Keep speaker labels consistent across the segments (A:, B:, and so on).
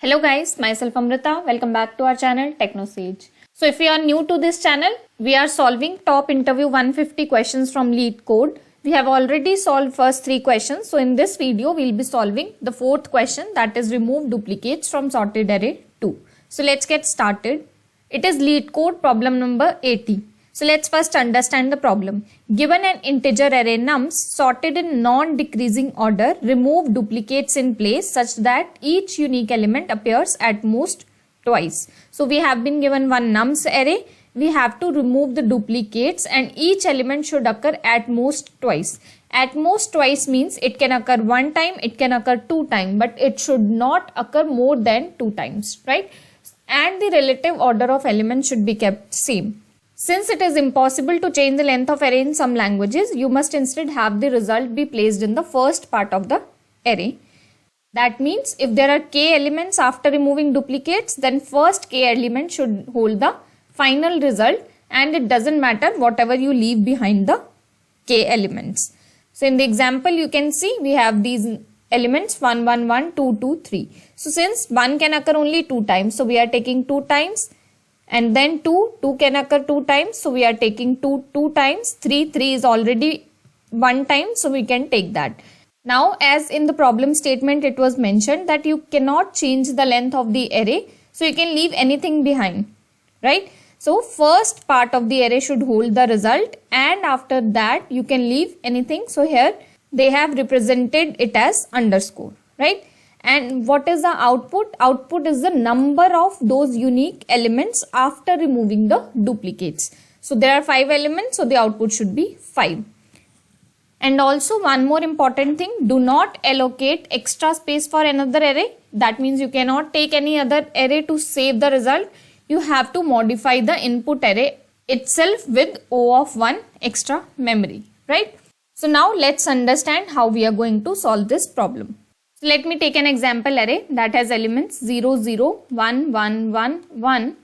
A: Hello guys, myself Amrita. Welcome back to our channel TechnoSage. So if you are new to this channel, we are solving top interview 150 questions from LeetCode. We have already solved first 3 questions. So in this video, we'll be solving the 4th question, that is remove duplicates from sorted array 2. So let's get started. It is LeetCode problem number 80. So let's first understand the problem. Given an integer array nums sorted in non-decreasing order, remove duplicates in place such that each unique element appears at most twice. So we have been given one nums array. We have to remove the duplicates and each element should occur at most twice. At most twice means it can occur one time, it can occur 2 times, but it should not occur more than 2 times, right? And the relative order of elements should be kept same. Since it is impossible to change the length of array in some languages, you must instead have the result be placed in the first part of the array. That means if there are k elements after removing duplicates, then first k element should hold the final result and it doesn't matter whatever you leave behind the k elements. So in the example you can see we have these elements 1, 1, 1, 2, 2, 3. So since 1 can occur only 2 times, so we are taking 2 times. And then 2 can occur 2 times, so we are taking 2 times. 3 is already 1 time, so we can take that. Now as in the problem statement it was mentioned that you cannot change the length of the array, so you can leave anything behind, right? So first part of the array should hold the result and after that you can leave anything. So here they have represented it as underscore, right? And what is the output? Output is the number of those unique elements after removing the duplicates. So there are 5 elements, so the output should be 5. And also one more important thing, do not allocate extra space for another array. That means you cannot take any other array to save the result. You have to modify the input array itself with O of 1 extra memory, right? So now let's understand how we are going to solve this problem. So let me take an example array that has elements 0, 0, 1, 1, 1, 1,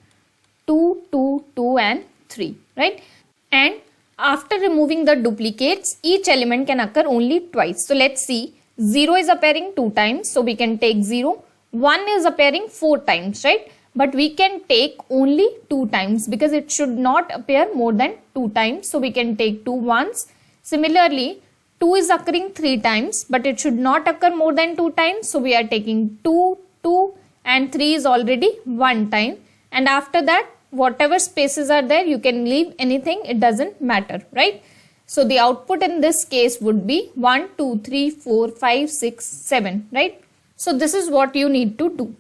A: 2, 2, 2 and 3, right? And after removing the duplicates, each element can occur only twice. So let's see, 0 is appearing 2 times, so we can take 0. 1 is appearing 4 times, right? But we can take only 2 times because it should not appear more than 2 times. So we can take 2 once. Similarly, 2 is occurring 3 times, but it should not occur more than 2 times. So we are taking 2, 2 and 3 is already 1 time. And after that, whatever spaces are there, you can leave anything. It doesn't matter, right? So the output in this case would be 1, 2, 3, 4, 5, 6, 7, right? So this is what you need to do.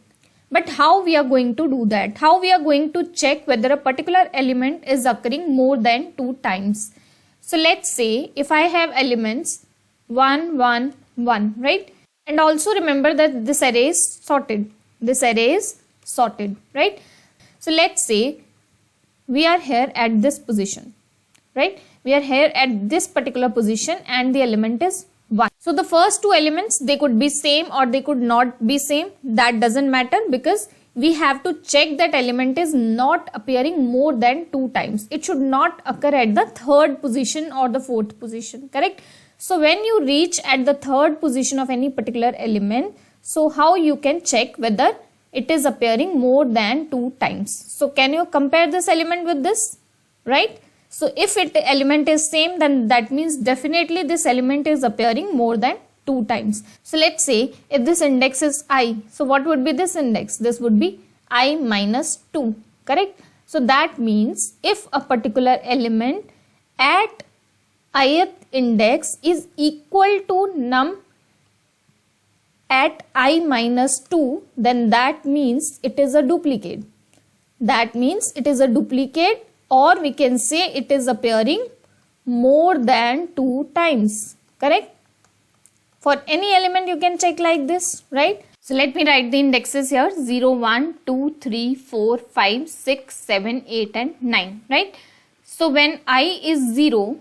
A: But how we are going to do that? How we are going to check whether a particular element is occurring more than 2 times? So let's say if I have elements 1, 1, 1, right? And also remember that this array is sorted. This array is sorted, right? So let's say we are here at this position, right? We are here at this particular position and the element is 1. So the first 2 elements, they could be same or they could not be same. That doesn't matter because we have to check that element is not appearing more than 2 times. It should not occur at the 3rd position or the 4th position, correct? So when you reach at the 3rd position of any particular element, so how you can check whether it is appearing more than 2 times? So can you compare this element with this, right? So if element is same, then that means definitely this element is appearing more than 2 times. So let's say if this index is I, so what would be this index? This would be I minus 2, correct? So that means if a particular element at ith index is equal to num at I minus 2, then that means it is a duplicate. That means it is a duplicate, or we can say it is appearing more than 2 times, correct? For any element you can check like this, right? So let me write the indexes here 0, 1, 2, 3, 4, 5, 6, 7, 8 and 9, right? So when I is 0,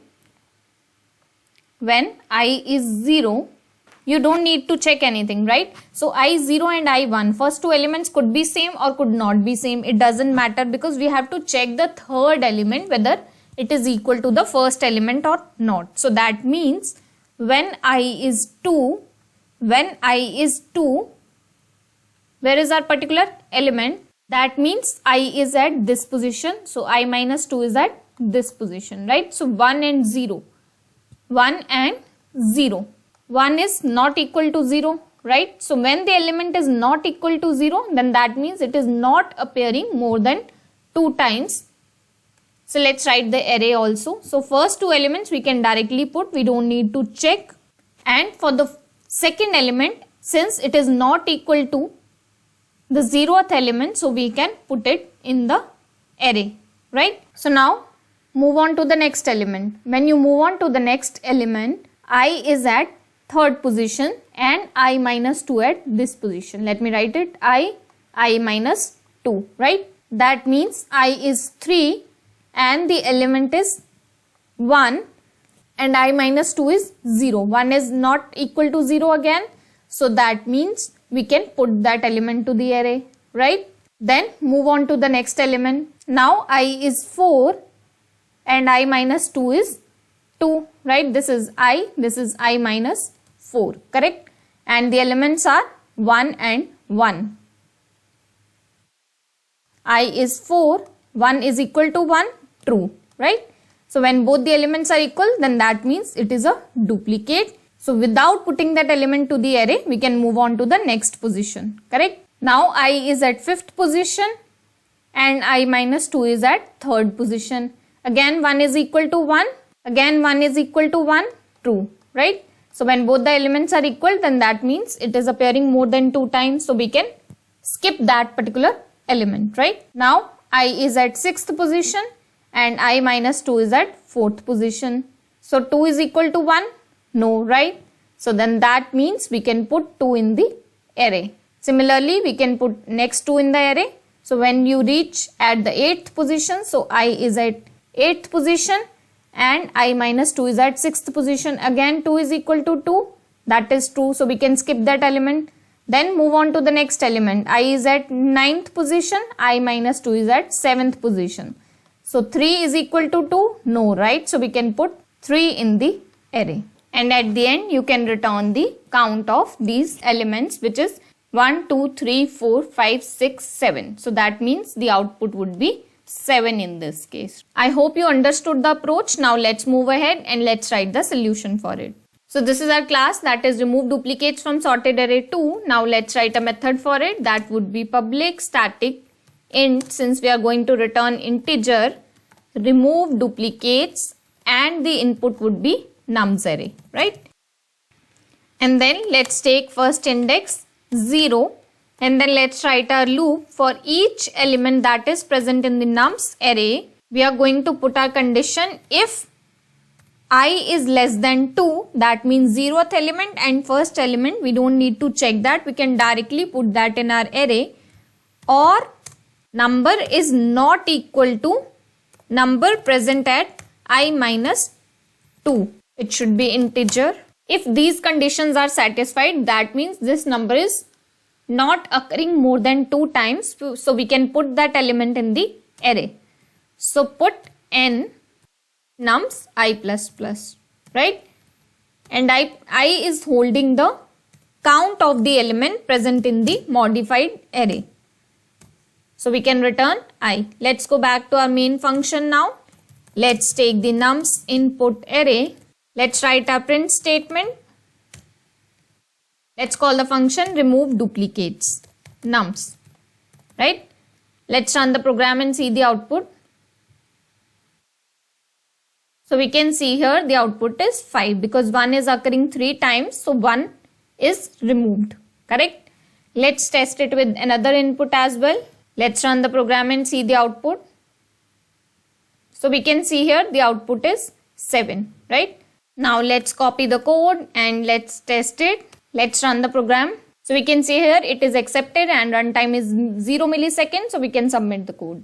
A: you don't need to check anything, right? So I0 and I1, first 2 elements could be same or could not be same. It doesn't matter because we have to check the 3rd element whether it is equal to the first element or not. So that means when I is 2, where is our particular element? That means I is at this position. So I minus 2 is at this position, right? So 1 and 0. 1 and 0. 1 is not equal to 0, right? So when the element is not equal to 0, then that means it is not appearing more than 2 times. So let's write the array also. So first 2 elements we can directly put, we don't need to check. And for the second element, since it is not equal to the 0th element, so we can put it in the array, right? So now move on to the next element. When you move on to the next element, I is at third position and I minus 2 at this position. Let me write it, I minus 2, right? That means I is 3 and the element is 1 and I minus 2 is 0. 1 is not equal to 0 again. So that means we can put that element to the array, right? Then move on to the next element. Now I is 4 and I minus 2 is 2, right? This is I minus 4, correct? And the elements are 1 and 1. I is 4, 1 is equal to 1, true, right? So when both the elements are equal, then that means it is a duplicate. So without putting that element to the array, we can move on to the next position, correct? Now I is at 5th position and I minus 2 is at 3rd position. Again 1 is equal to 1, again 1 is equal to 1, true, right? So when both the elements are equal, then that means it is appearing more than 2 times. So we can skip that particular element, right? Now I is at 6th position and I minus 2 is at 4th position. So 2 is equal to 1? No, right? So then that means we can put 2 in the array. Similarly, we can put next 2 in the array. So when you reach at the 8th position, so I is at 8th position and I minus 2 is at 6th position. Again 2 is equal to 2. That is true. So we can skip that element. Then move on to the next element. I is at 9th position. I minus 2 is at 7th position. So 3 is equal to 2? No, right? So we can put 3 in the array. And at the end, you can return the count of these elements, which is 1, 2, 3, 4, 5, 6, 7. So that means the output would be 7 in this case. I hope you understood the approach. Now let's move ahead and let's write the solution for it. So this is our class, that is remove duplicates from sorted array 2. Now let's write a method for it. That would be public static int, since we are going to return integer, remove duplicates, and the input would be nums array, right? And then let's take first index 0 and then let's write our loop for each element that is present in the nums array. We are going to put our condition if I is less than 2, that means 0th element and first element, we don't need to check that, we can directly put that in our array, or number is not equal to number present at I minus 2. It should be integer. If these conditions are satisfied, that means this number is not occurring more than 2 times. So we can put that element in the array. So put n nums I plus plus, right? And I is holding the count of the element present in the modified array. So we can return I. Let's go back to our main function now. Let's take the nums input array. Let's write our print statement. Let's call the function remove duplicates nums, right? Let's run the program and see the output. So we can see here the output is 5 because 1 is occurring 3 times. So 1 is removed, correct? Let's test it with another input as well. Let's run the program and see the output. So we can see here the output is 7, right? Now let's copy the code and let's test it. Let's run the program. So we can see here it is accepted and runtime is 0 milliseconds. So we can submit the code.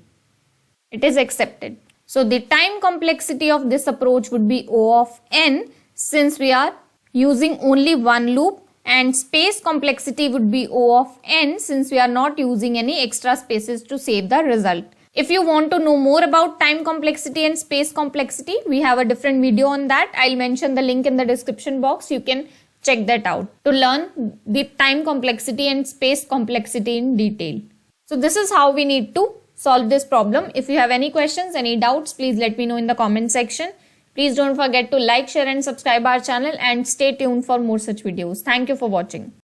A: It is accepted. So the time complexity of this approach would be O of n, since we are using only one loop, and space complexity would be O of n, since we are not using any extra spaces to save the result. If you want to know more about time complexity and space complexity, we have a different video on that. I'll mention the link in the description box. You can check that out to learn the time complexity and space complexity in detail. So this is how we need to solve this problem. If you have any questions, any doubts, please let me know in the comment section. Please don't forget to like, share and subscribe our channel and stay tuned for more such videos. Thank you for watching.